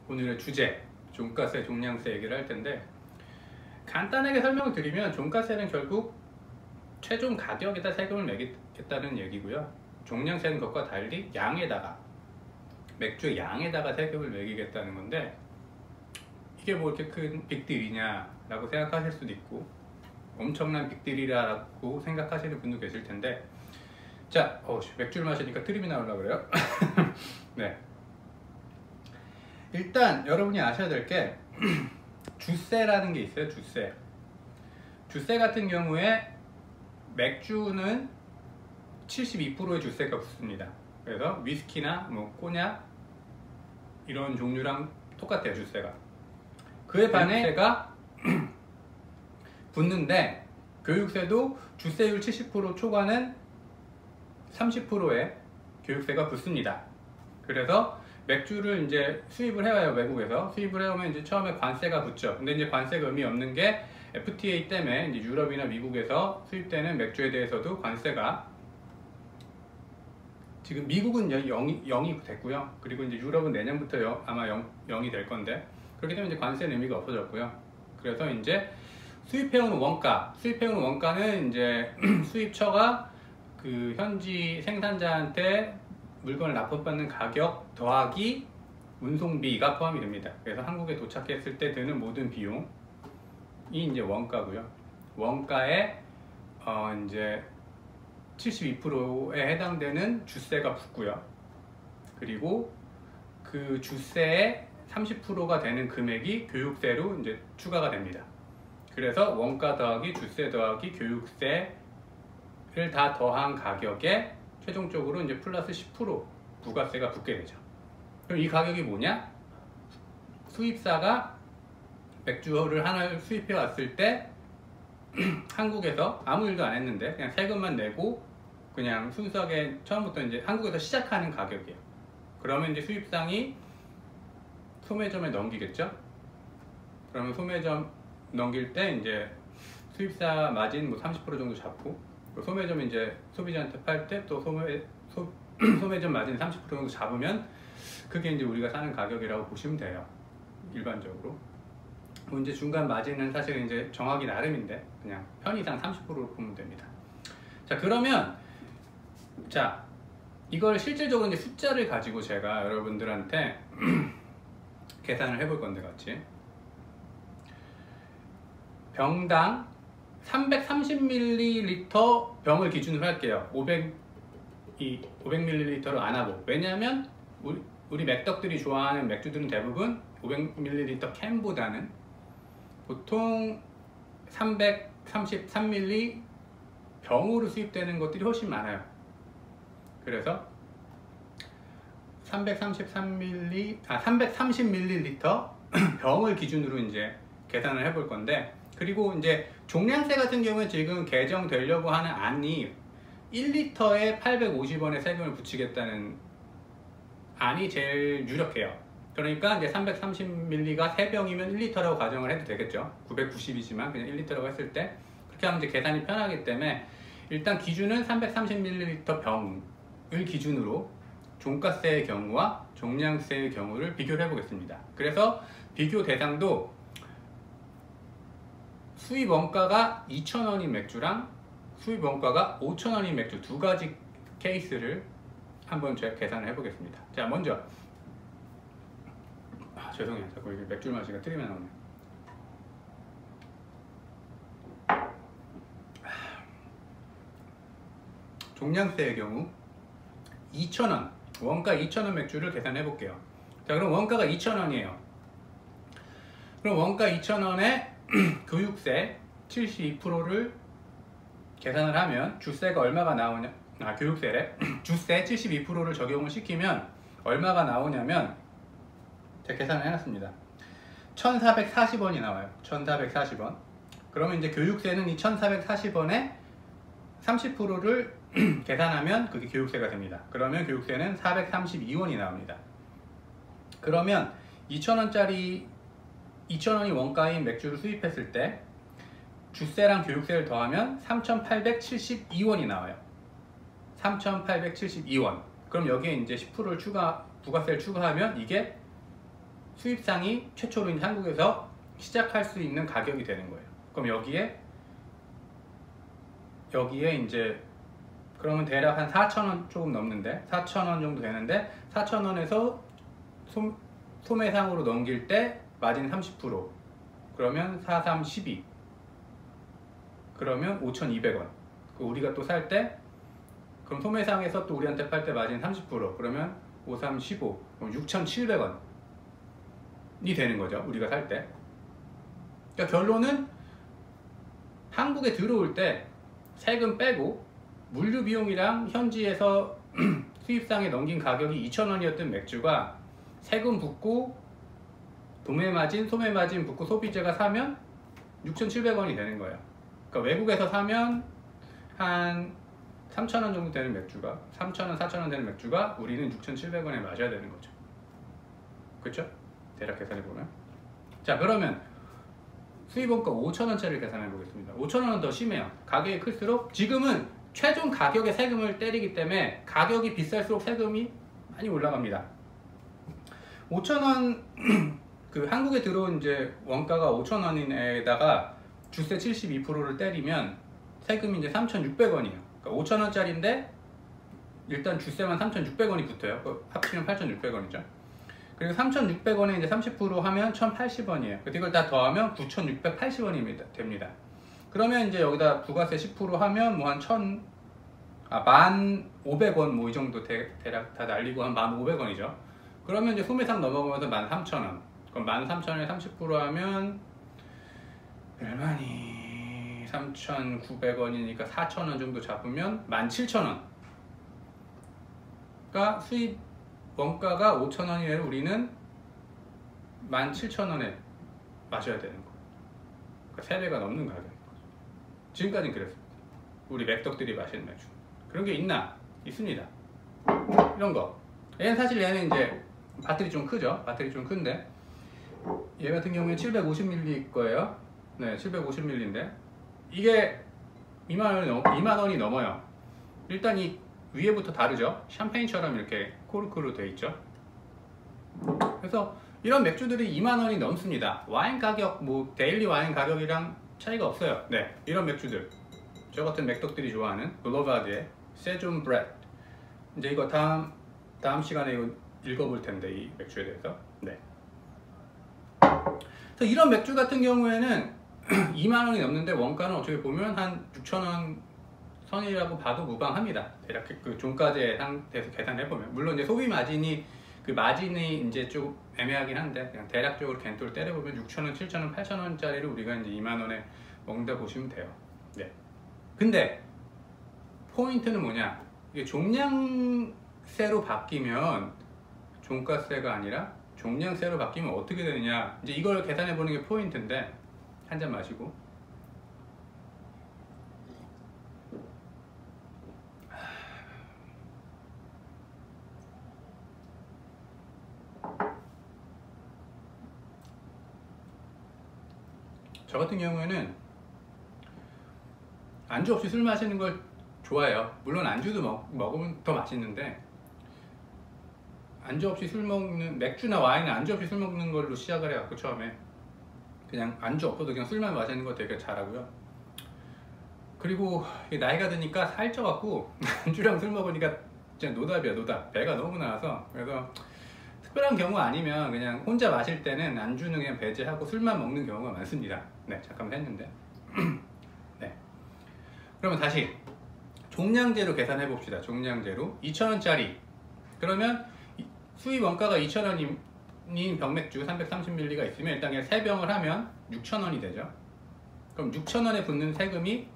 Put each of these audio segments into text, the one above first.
오늘의 주제, 종가세, 종량세 얘기를 할 텐데, 간단하게 설명을 드리면 종가세는 결국 최종 가격에다 세금을 매기겠다는 얘기고요. 종량세는 그것과 달리 양에다가, 맥주의 양에다가 세금을 매기겠다는 건데, 이게 뭐 이렇게 큰 빅딜이냐 라고 생각하실 수도 있고 엄청난 빅딜이라고 생각하시는 분도 계실 텐데, 자, 맥주를 마시니까 트림이 나오려고 그래요. 네. 일단 여러분이 아셔야 될 게 주세라는 게 있어요. 주세 같은 경우에 맥주는 72%의 주세가 붙습니다. 그래서 위스키나 뭐 꼬냑 이런 종류랑 똑같아요. 주세가. 그에 반해 세가 붙는데, 교육세도 주세율 70% 초과는 30%의 교육세가 붙습니다. 그래서 맥주를 이제 수입을 해와요. 외국에서 수입을 해오면 이제 처음에 관세가 붙죠. 근데 이제 관세가 의미 없는 게 FTA 때문에 이제 유럽이나 미국에서 수입되는 맥주에 대해서도 관세가, 지금 미국은 0이 됐고요. 그리고 이제 유럽은 내년부터 아마 0이 될 건데, 그렇기 때문에 이제 관세는 의미가 없어졌고요. 그래서 이제 수입해오는 원가는 이제 수입처가 그 현지 생산자한테 물건을 납품받는 가격 더하기 운송비가 포함이 됩니다. 그래서 한국에 도착했을 때 드는 모든 비용이 이제 원가고요. 원가에 이제 72%에 해당되는 주세가 붙고요. 그리고 그 주세의 30%가 되는 금액이 교육세로 이제 추가가 됩니다. 그래서 원가 더하기 주세 더하기 교육세를 다 더한 가격에 최종적으로 이제 플러스 10% 부가세가 붙게 되죠. 그럼 이 가격이 뭐냐? 수입사가 맥주를 하나 수입해 왔을 때 한국에서 아무 일도 안 했는데 그냥 세금만 내고 그냥 순수하게 처음부터 이제 한국에서 시작하는 가격이에요. 그러면 이제 수입상이 소매점에 넘기겠죠? 그러면 소매점 넘길 때 이제 수입사 마진 뭐 30% 정도 잡고, 소매점 이제 소비자한테 팔 때 또 소매점 마진 30% 정도 잡으면 그게 이제 우리가 사는 가격이라고 보시면 돼요. 일반적으로. 이제 중간 마진은 사실 이제 정하기 나름인데 그냥 편의상 30%로 보면 됩니다. 자, 그러면 자, 이걸 실질적으로 이제 숫자를 가지고 제가 여러분들한테 계산을 해볼 건데, 같이 병당 330ml 병을 기준으로 할게요. 500ml를 안 하고. 왜냐하면 우리 맥덕들이 좋아하는 맥주들은 대부분 500ml 캔보다는 보통 333ml 병으로 수입되는 것들이 훨씬 많아요. 그래서 330ml 병을 기준으로 이제 계산을 해볼 건데, 그리고 이제 종량세 같은 경우는 지금 개정되려고 하는 안이 1리터에 850원의 세금을 붙이겠다는 안이 제일 유력해요. 그러니까 이제 330ml가 3병이면 1리터라고 가정을 해도 되겠죠. 990이지만 그냥 1리터라고 했을 때 그렇게 하면 이제 계산이 편하기 때문에 일단 기준은 330ml 병을 기준으로 종가세의 경우와 종량세의 경우를 비교를 해보겠습니다. 그래서 비교 대상도 수입 원가가 2,000원인 맥주랑 수입 원가가 5,000원인 맥주 두 가지 케이스를 한번 제가 계산을 해보겠습니다. 자, 먼저 죄송해요. 자꾸 이게 맥주 마시니까 트림이 나오네. 종량세의 경우 2,000원, 원가 2,000원 맥주를 계산해 볼게요. 자, 그럼 원가가 2,000원이에요. 그럼 원가 2,000원에 교육세 72%를 계산을 하면 주세가 얼마가 나오냐, 교육세래. 주세 72%를 적용을 시키면 얼마가 나오냐면, 제가 계산을 해놨습니다. 1,440원이 나와요. 1,440원. 그러면 이제 교육세는 이 1,440원에 30%를 계산하면 그게 교육세가 됩니다. 그러면 교육세는 432원이 나옵니다. 그러면 2,000원짜리 2,000원이 원가인 맥주를 수입했을 때 주세랑 교육세를 더하면 3,872원이 나와요. 3,872원. 그럼 여기에 이제 10%를 부가세를 추가하면 이게 수입상이 최초로 이제 한국에서 시작할 수 있는 가격이 되는 거예요. 그럼 여기에 이제 그러면 대략 한 4,000원 조금 넘는데 4,000원 정도 되는데 4,000원에서 소매상으로 넘길 때 마진 30%, 그러면 4, 3, 12, 그러면 5,200원. 우리가 또 살 때 그럼 소매상에서 또 우리한테 팔 때 마진 30%, 그러면 5, 3, 15, 그럼 6,700원이 되는 거죠, 우리가 살 때. 그러니까 결론은 한국에 들어올 때 세금 빼고 물류 비용이랑 현지에서 수입상에 넘긴 가격이 2,000원이었던 맥주가 세금 붙고 도매 마진, 소매 마진 붙고 소비재가 사면 6,700원이 되는 거예요. 그러니까 외국에서 사면 한 3,000원 정도 되는 맥주가 3,000원, 4,000원 되는 맥주가 우리는 6,700원에 마셔야 되는 거죠. 그렇죠? 대략 계산해 보면. 자, 그러면 수입원가 5,000원짜리 계산해 보겠습니다. 5,000원은 더 심해요. 가격이 클수록 지금은 최종 가격에 세금을 때리기 때문에 가격이 비쌀수록 세금이 많이 올라갑니다. 5,000원 그 한국에 들어온 이제 원가가 5,000원에다가 주세 72%를 때리면 세금이 이제 3,600원이에요. 그러니까 5,000원짜리인데 일단 주세만 3,600원이 붙어요. 합치면 8,600원이죠. 그리고 3,600원에 이제 30% 하면 1,080원이에요. 이걸 다 더하면 9,680원이 됩니다. 그러면 이제 여기다 부가세 10% 하면 뭐 한 1,500원 뭐 이 정도 대략 다 날리고 한 1,500원이죠. 그러면 이제 소매상 넘어가면서 13,000원. 그럼 13,000원에 30% 하면 얼마니? 3,900원이니까 4,000원 정도 잡으면 17,000원. 그러니까 수입 원가가 5,000원이래로 우리는 17,000원에 마셔야 되는 거예요. 그러니까 3배가 넘는 가격인 거죠. 지금까지는 그랬습니다. 우리 맥덕들이 마시는 맥주. 그런 게 있나? 있습니다. 이런 거. 얘는 사실 이제 바틀이 좀 크죠? 바틀이 좀 큰데 얘 같은 경우에 750ml일 거예요. 네, 750ml인데 이게 2만 원이 넘어요. 일단 이 위에부터 다르죠? 샴페인처럼 이렇게 코르크로 되어 있죠. 그래서 이런 맥주들이 2만 원이 넘습니다. 와인 가격, 뭐 데일리 와인 가격이랑 차이가 없어요. 네, 이런 맥주들. 저 같은 맥덕들이 좋아하는 블로바드의 세존 브렛. 이제 이거 다음 시간에 이거 읽어볼 텐데 이 맥주에 대해서. 네. 그래서 이런 맥주 같은 경우에는 2만 원이 넘는데 원가는 어떻게 보면 한 6,000원 선이라고 봐도 무방합니다. 대략 그 종가제 상태에서 계산해보면. 물론 이제 소비 마진이 이제 좀 애매하긴 한데 그냥 대략적으로 겐토를 때려보면 6,000원, 7,000원, 8,000원짜리를 우리가 이제 2만 원에 먹는다 보시면 돼요. 네. 근데 포인트는 뭐냐? 이게 종량세로 바뀌면 종가세가 아니라 종량세로 바뀌면 어떻게 되느냐? 이제 이걸 계산해보는 게 포인트인데 한 잔 마시고. 저 같은 경우에는 안주 없이 술 마시는 걸 좋아해요. 물론 안주도 먹으면 더 맛있는데 안주 없이 술 먹는 맥주나 와인은 안주 없이 술 먹는 걸로 시작을 해갖고 처음에 그냥 안주 없어도 그냥 술만 마시는 거 되게 잘하고요. 그리고 나이가 드니까 살쪄갖고 안주랑 술 먹으니까 진짜 노답이야, 노답. 배가 너무 나와서. 그래서 특별한 경우 아니면 그냥 혼자 마실 때는 안주는 그냥 배제하고 술만 먹는 경우가 많습니다. 네, 잠깐만 했는데. 네. 그러면 다시 종량제로 계산해 봅시다. 종량제로 2,000원짜리. 그러면 수입 원가가 2,000원인 병맥주 330ml가 있으면 일단 그냥 3병을 하면 6,000원이 되죠. 그럼 6,000원에 붙는 세금이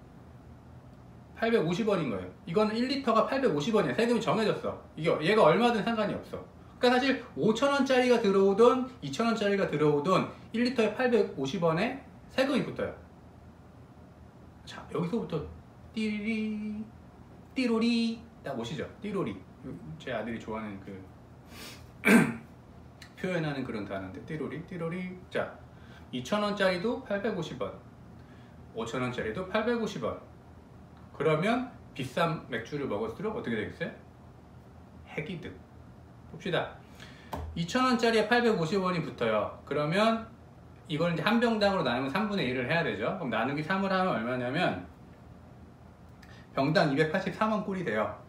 850원인 거예요. 이거는 1리터가 850원이야. 세금이 정해졌어. 얘가 얼마든 상관이 없어. 그러니까 사실 5,000원짜리가 들어오던 2,000원짜리가 들어오던 1리터에 850원에 세금이 붙어요. 자, 여기서부터 띠로리 딱 오시죠. 띠로리. 제 아들이 좋아하는 그 표현하는 그런 단어인데 띠로리. 자, 2,000원짜리도 850원, 5,000원짜리도 850원. 그러면 비싼 맥주를 먹을수록 어떻게 되겠어요? 핵이득. 봅시다. 2,000원짜리에 850원이 붙어요. 그러면 이걸 이제 한 병당으로 나누면 3분의 1을 해야 되죠. 그럼 나누기 3을 하면 얼마냐면 병당 283원 꼴이 돼요.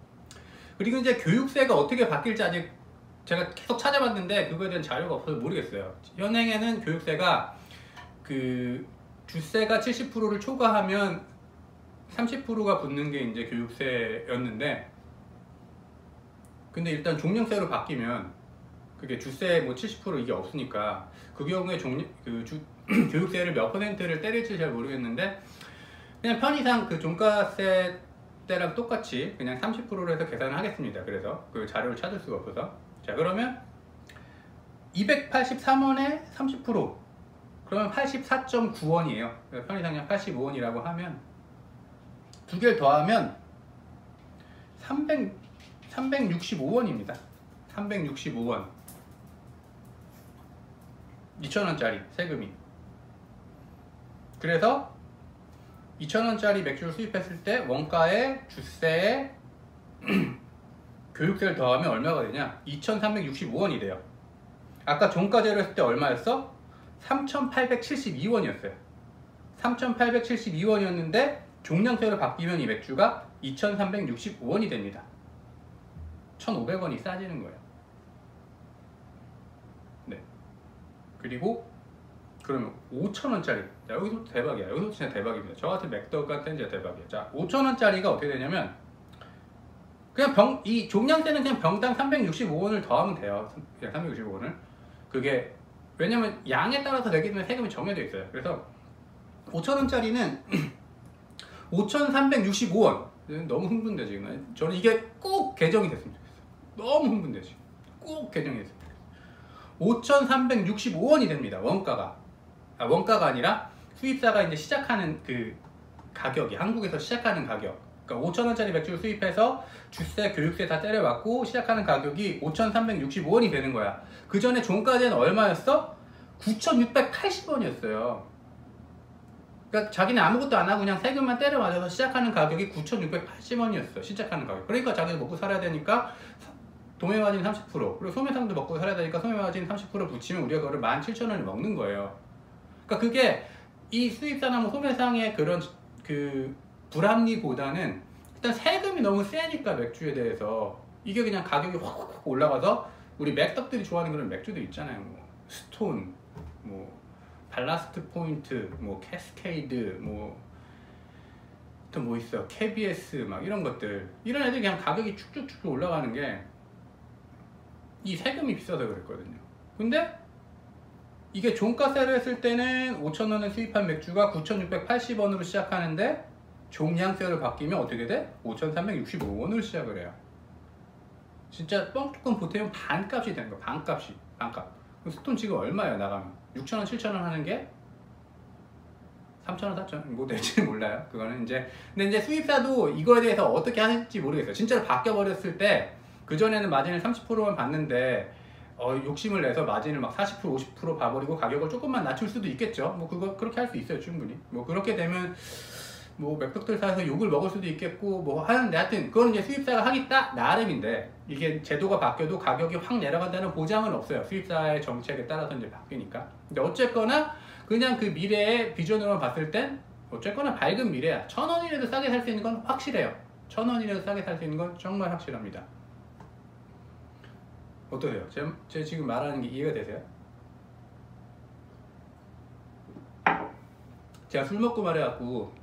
그리고 이제 교육세가 어떻게 바뀔지 아직 제가 계속 찾아봤는데 그거에 대한 자료가 없어서 모르겠어요. 현행에는 교육세가 그 주세가 70%를 초과하면 30%가 붙는 게 이제 교육세였는데, 근데 일단 종량세로 바뀌면 그게 주세 뭐 70% 이게 없으니까 그 경우에 교육세를 몇 퍼센트를 때릴지 잘 모르겠는데, 그냥 편의상 그 종가세 때랑 똑같이 그냥 30%로 해서 계산을 하겠습니다. 그래서 그 자료를 찾을 수가 없어서. 자, 그러면 283원에 30%, 그러면 84.9원이에요. 편의상 그냥 85원이라고 하면 두 개를 더하면 365원입니다. 365원. 2,000원짜리 세금이. 그래서 2,000원짜리 맥주를 수입했을 때 원가에 주세에 교육세를 더하면 얼마가 되냐? 2,365원이 돼요. 아까 종가제로 했을 때 얼마였어? 3,872원이었어요. 3,872원이었는데 종량세로 바뀌면 이 맥주가 2,365원이 됩니다. 1,500원이 싸지는 거예요. 네. 그리고 그러면 5,000원짜리. 자, 여기서 대박이야. 여기서 진짜 대박입니다. 저 같은 맥덕한테는 진짜 대박이에요. 자, 5,000원짜리가 어떻게 되냐면 그냥 이 종량세는 그냥 병당 365원을 더하면 돼요. 그냥 365원을. 그게 왜냐면 양에 따라서 내기 때문에 세금이 정해져 있어요. 그래서 5,000원짜리는 5,365원. 너무 흥분돼 지금. 저는 이게 꼭 개정이 됐으면 좋겠어요. 너무 흥분돼 지금. 꼭 개정이 됐으면 좋겠어요. 5,365원이 됩니다. 원가가. 원가가 아니라 수입사가 이제 시작하는 그 가격이, 한국에서 시작하는 가격. 그러니까 5,000원짜리 맥주를 수입해서 주세, 교육세 다 때려받고 시작하는 가격이 5,365원이 되는 거야. 그 전에 종가제는 얼마였어? 9,680원이었어요. 그러니까 자기는 아무것도 안 하고 그냥 세금만 때려 맞아서 시작하는 가격이 9,680원이었어. 시작하는 가격. 그러니까 자기는 먹고 살아야 되니까 도매마진 30%, 그리고 소매상도 먹고 살아야 되니까 소매마진 30% 붙이면 우리가 그거를 17,000원을 먹는 거예요. 그러니까 그게 이 수입사나 뭐 소매상의 그런 그 불합리보다는 일단 세금이 너무 세니까 맥주에 대해서 이게 그냥 가격이 확 올라가서 우리 맥덕들이 좋아하는 그런 맥주들 있잖아요. 뭐 스톤, 뭐 발라스트 포인트, 뭐 캐스케이드, 뭐 또 뭐 있어, KBS 막 이런 것들, 이런 애들이 그냥 가격이 쭉쭉쭉 올라가는 게 이 세금이 비싸서 그랬거든요. 근데 이게 종가세로 했을 때는 5,000원에 수입한 맥주가 9,680원으로 시작하는데 종량세로 바뀌면 어떻게 돼? 5,365원으로 시작을 해요. 진짜 뻥뚜껑 보태면 반값이 되는 거야. 반값이. 반값. 스톤 지금 얼마예요? 나가면 6,000원, 7,000원 하는 게 3,000원, 4,000원 뭐 될지는 몰라요. 그거는 이제. 근데 이제 수입사도 이거에 대해서 어떻게 하는지 모르겠어요. 진짜로 바뀌어버렸을 때 그전에는 마진을 30%만 받는데 욕심을 내서 마진을 막 40%, 50% 봐버리고 가격을 조금만 낮출 수도 있겠죠. 뭐 그거 그렇게 할 수 있어요, 충분히. 뭐 그렇게 되면 뭐 맥덕들 사서 욕을 먹을 수도 있겠고 뭐 하는데, 하여튼 그건 이제 수입사가 하겠다 나름인데, 이게 제도가 바뀌어도 가격이 확 내려간다는 보장은 없어요. 수입사의 정책에 따라서 이제 바뀌니까. 근데 어쨌거나 그냥 그 미래의 비전으로만 봤을 땐 어쨌거나 밝은 미래야. 1,000원이라도 싸게 살 수 있는 건 확실해요. 1,000원이라도 싸게 살 수 있는 건 정말 확실합니다. 어떠세요? 제가 지금 말하는 게 이해가 되세요? 제가 술 먹고 말해갖고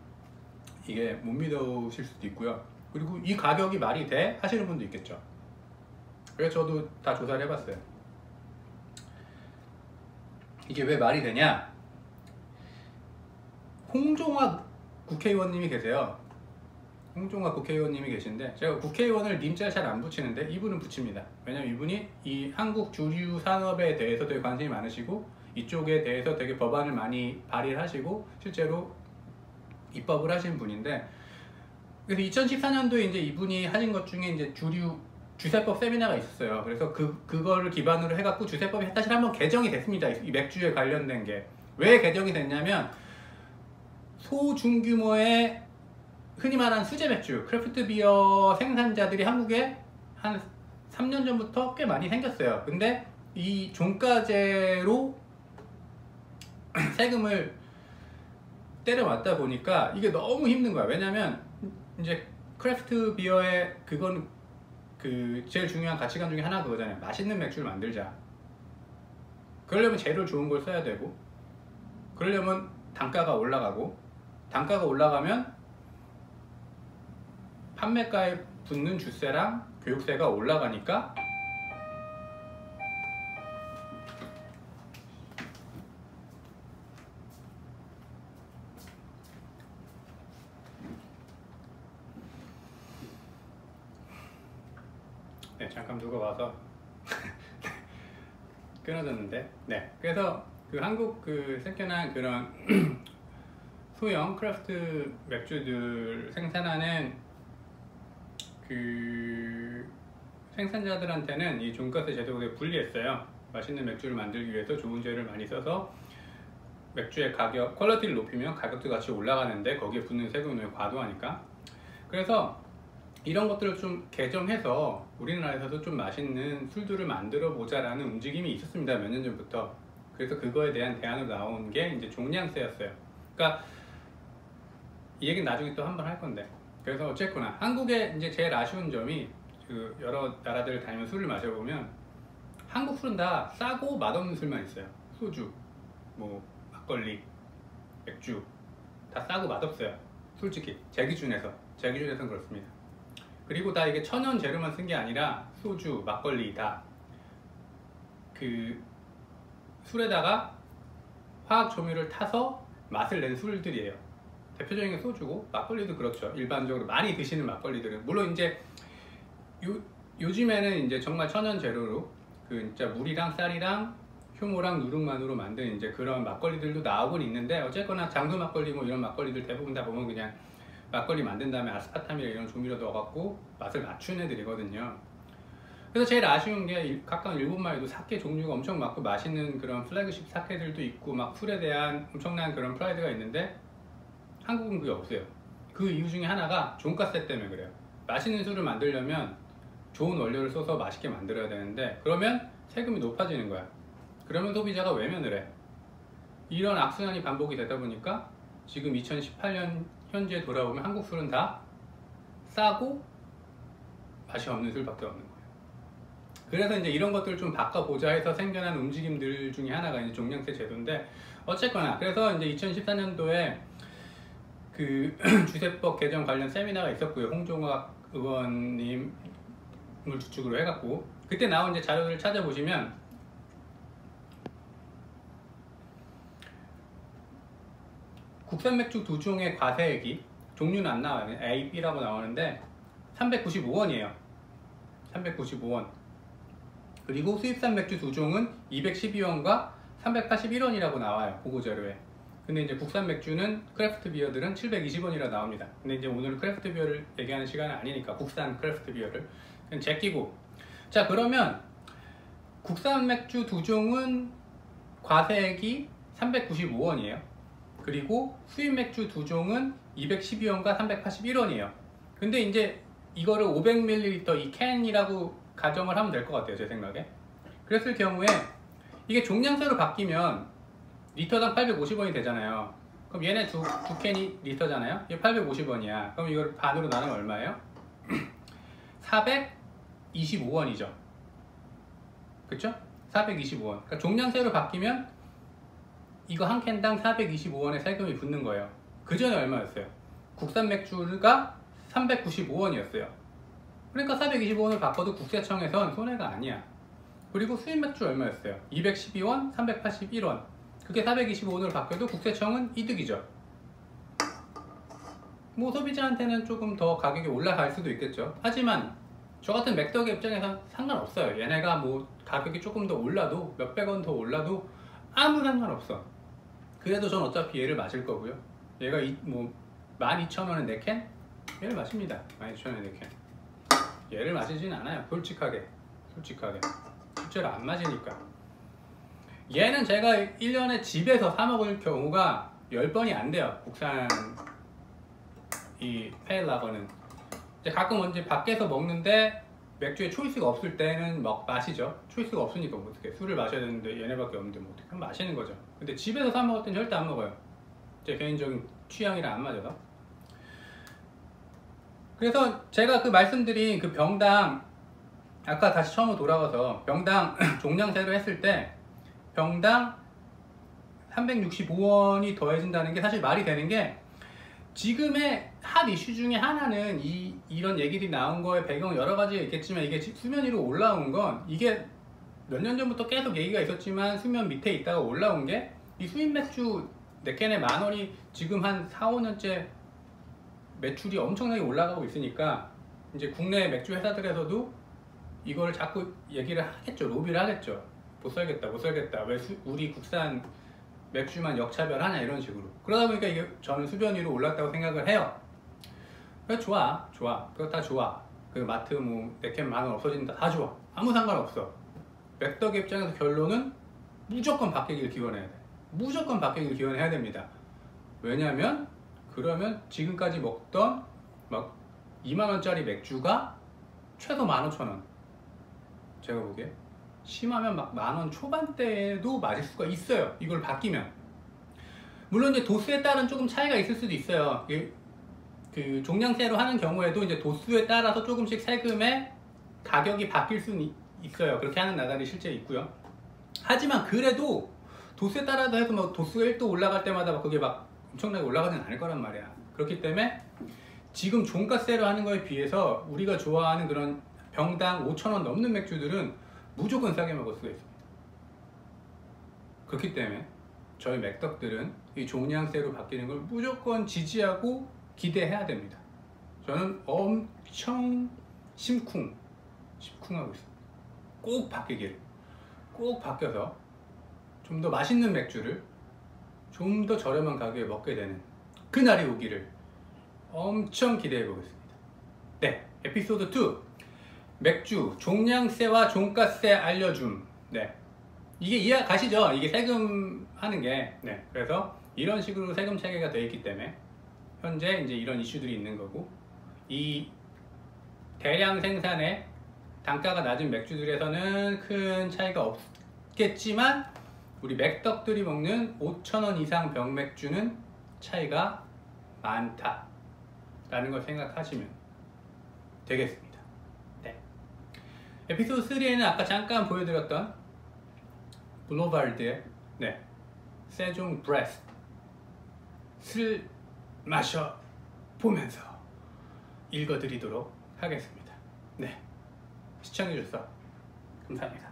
이게 못 믿으실 수도 있고요. 그리고 이 가격이 말이 돼? 하시는 분도 있겠죠. 그래서 저도 다 조사를 해봤어요. 이게 왜 말이 되냐? 홍종학 국회의원님이 계세요. 홍종학 국회의원님이 계신데, 제가 국회의원을 님자 잘 안 붙이는데 이분은 붙입니다. 왜냐면 이분이 이 한국 주류 산업에 대해서 되게 관심이 많으시고 이쪽에 대해서 되게 법안을 많이 발의를 하시고 실제로 입법을 하신 분인데, 그래서 2014년도에 이제 이분이 하신 것 중에 이제 주세법 세미나가 있었어요. 그래서 그거를 기반으로 해갖고 주세법이 다시 한번 개정이 됐습니다. 이 맥주에 관련된 게. 왜 개정이 됐냐면, 소중규모의 흔히 말하는 수제 맥주, 크래프트 비어 생산자들이 한국에 한 3년 전부터 꽤 많이 생겼어요. 근데 이 종가제로 세금을 때려맞다 보니까 이게 너무 힘든 거야. 왜냐면 이제 크래프트 비어의 그건 그 제일 중요한 가치관 중에 하나 그거잖아요. 맛있는 맥주를 만들자. 그러려면 재료 좋은 걸 써야 되고, 그러려면 단가가 올라가고, 단가가 올라가면 판매가에 붙는 주세랑 교육세가 올라가니까 네, 잠깐 누가 와서 끊어졌는데, 네, 그래서 그 한국 그 생겨난 그런 소형 크래프트 맥주들 생산하는 그 생산자들한테는 이 종가세 제도가 불리했어요. 맛있는 맥주를 만들기 위해서 좋은 재료를 많이 써서 맥주의 가격, 퀄리티를 높이면 가격도 같이 올라가는데 거기에 붙는 세금이 너무 과도하니까. 그래서 이런 것들을 좀 개정해서 우리나라에서도 좀 맛있는 술들을 만들어 보자라는 움직임이 있었습니다. 몇 년 전부터. 그래서 그거에 대한 대안으로 나온 게 이제 종량세였어요. 그러니까 이 얘기는 나중에 또 한 번 할 건데. 그래서 어쨌거나 한국의 이제 제일 아쉬운 점이 그 여러 나라들을 다니면서 술을 마셔보면 한국 술은 다 싸고 맛없는 술만 있어요. 소주, 뭐 막걸리, 맥주 다 싸고 맛없어요. 솔직히 제 기준에선 그렇습니다. 그리고 다 이게 천연 재료만 쓴 게 아니라 소주, 막걸리 다 그 술에다가 화학 조미료를 타서 맛을 낸 술들이에요. 대표적인 게 소주고, 막걸리도 그렇죠. 일반적으로 많이 드시는 막걸리들은 물론 이제 요즘에는 이제 정말 천연 재료로 그 진짜 물이랑 쌀이랑 효모랑 누룩만으로 만든 이제 그런 막걸리들도 나오곤 있는데, 어쨌거나 장수 막걸리 뭐 이런 막걸리들 대부분 다 보면 그냥 막걸리 만든 다음에 아스파탐이나 이런 조미료 넣어갖고 맛을 맞춘 애들이거든요. 그래서 제일 아쉬운 게 가까운 일본만 해도 사케 종류가 엄청 많고 맛있는 그런 플래그십 사케들도 있고 막 술에 대한 엄청난 그런 프라이드가 있는데 한국은 그게 없어요. 그 이유 중에 하나가 종가세 때문에 그래요. 맛있는 술을 만들려면 좋은 원료를 써서 맛있게 만들어야 되는데 그러면 세금이 높아지는 거야. 그러면 소비자가 외면을 해. 이런 악순환이 반복이 되다 보니까 지금 2018년 현재 돌아보면 한국 술은 다 싸고 맛이 없는 술밖에 없는 거예요. 그래서 이제 이런 것들을 좀 바꿔보자 해서 생겨난 움직임들 중에 하나가 이제 종량세 제도인데, 어쨌거나 그래서 이제 2014년도에 그 주세법 개정 관련 세미나가 있었고요. 홍종학 의원님을 주축으로 해갖고 그때 나온 이제 자료들을 찾아보시면 국산 맥주 2종의 과세액이 종류는 안 나와요. A, B라고 나오는데 395원이에요. 395원. 그리고 수입산 맥주 2종은 212원과 381원이라고 나와요. 보고자료에. 근데 이제 국산 맥주는 크래프트 비어들은 720원이라 나옵니다. 근데 이제 오늘은 크래프트 비어를 얘기하는 시간은 아니니까 국산 크래프트 비어를 그냥 제끼고. 자, 그러면 국산 맥주 2종은 과세액이 395원이에요. 그리고 수입 맥주 2종은 212원과 381원이에요. 근데 이제 이거를 500ml 이 캔이라고 가정을 하면 될 것 같아요, 제 생각에. 그랬을 경우에 이게 종량세로 바뀌면 리터당 850원이 되잖아요. 그럼 얘네 두 캔이 리터잖아요. 이게 850원이야. 그럼 이걸 반으로 나누면 얼마예요? 425원이죠. 그쵸? 425원. 그러니까 종량세로 바뀌면 이거 한 캔당 425원의 세금이 붙는 거예요. 그 전에 얼마였어요? 국산 맥주가 395원이었어요. 그러니까 425원을 바꿔도 국세청에선 손해가 아니야. 그리고 수입 맥주 얼마였어요? 212원, 381원. 그게 425원을 바뀌어도 국세청은 이득이죠. 뭐 소비자한테는 조금 더 가격이 올라갈 수도 있겠죠. 하지만 저 같은 맥덕의 입장에선 상관없어요. 얘네가 뭐 가격이 조금 더 올라도 몇백 원 더 올라도 아무 상관없어. 그래도 전 어차피 얘를 마실 거고요. 얘가 뭐 12,000원에 4캔? 얘를 마십니다. 12,000원에 4캔. 얘를 마시진 않아요. 솔직하게 실제로 안 마시니까. 얘는 제가 1년에 집에서 사 먹을 경우가 10번이 안 돼요. 국산 이 페일라거는 이제 가끔 언제 밖에서 먹는데 맥주에 초이스가 없을 때는 막 마시죠. 초이스가 없으니까 뭐 어떻게 술을 마셔야 되는데 얘네밖에 없는데 뭐 어떻게 그럼 마시는 거죠. 근데 집에서 사 먹을 땐 절대 안 먹어요. 제 개인적인 취향이랑 안 맞아서. 그래서 제가 그 말씀드린 그 병당, 아까 다시 처음으로 돌아가서 병당 종량세로 했을 때 병당 365원이 더해진다는 게 사실 말이 되는 게, 지금의 핫 이슈 중에 하나는 이런 얘기들이 나온 거에 배경 여러 가지가 있겠지만, 이게 수면 위로 올라온 건, 이게 몇 년 전부터 계속 얘기가 있었지만 수면 밑에 있다가 올라온 게, 이 수입 맥주 4캔에 10,000원이 지금 한 4, 5년째 매출이 엄청나게 올라가고 있으니까, 이제 국내 맥주 회사들에서도 이걸 자꾸 얘기를 하겠죠. 로비를 하겠죠. 못 살겠다, 못 살겠다. 왜 우리 국산 맥주만 역차별하냐, 이런 식으로. 그러다 보니까 이게 저는 수변 위로 올랐다고 생각을 해요. 그래서 좋아. 그거 다 좋아. 그 마트 뭐 4캔 10,000원 없어진다, 다 좋아. 아무 상관없어. 맥덕 입장에서 결론은 무조건 바뀌길 기원해야 돼. 무조건 바뀌길 기원해야 됩니다. 왜냐면 그러면 지금까지 먹던 막 20,000원짜리 맥주가 최소 15,000원. 제가 보기에 심하면 막 10,000원 초반대에도 맞을 수가 있어요. 이걸 바뀌면. 물론 이제 도수에 따른 조금 차이가 있을 수도 있어요. 그 종량세로 하는 경우에도 이제 도수에 따라서 조금씩 세금의 가격이 바뀔 수는 있어요. 그렇게 하는 나라들이 실제 있고요. 하지만 그래도 도수에 따라서 해서 뭐 도수가 1도 올라갈 때마다 막 그게 막 엄청나게 올라가지는 않을 거란 말이야. 그렇기 때문에 지금 종가세로 하는 거에 비해서 우리가 좋아하는 그런 병당 5,000원 넘는 맥주들은 무조건 싸게 먹을 수가 있습니다. 그렇기 때문에 저희 맥덕들은 이 종량세로 바뀌는 걸 무조건 지지하고 기대해야 됩니다. 저는 엄청 심쿵하고 있습니다. 꼭 바뀌기를. 꼭 바뀌어서 좀 더 맛있는 맥주를 좀 더 저렴한 가격에 먹게 되는 그날이 오기를 엄청 기대해 보겠습니다. 네, 에피소드 2, 맥주 종량세와 종가세 알려줌. 네, 이게 이해 가시죠? 이게 세금 하는 게. 네, 그래서 이런 식으로 세금 체계가 되어 있기 때문에 현재 이제 이런 이슈들이 있는 거고, 이 대량 생산의 단가가 낮은 맥주들에서는 큰 차이가 없겠지만, 우리 맥덕들이 먹는 5,000원 이상 병맥주는 차이가 많다라는 걸 생각하시면 되겠습니다. 네. 에피소드 3에는 아까 잠깐 보여드렸던 블로발드의 세종 브레스를 마셔보면서 읽어드리도록 하겠습니다. 네, 시청해주셔서 감사합니다.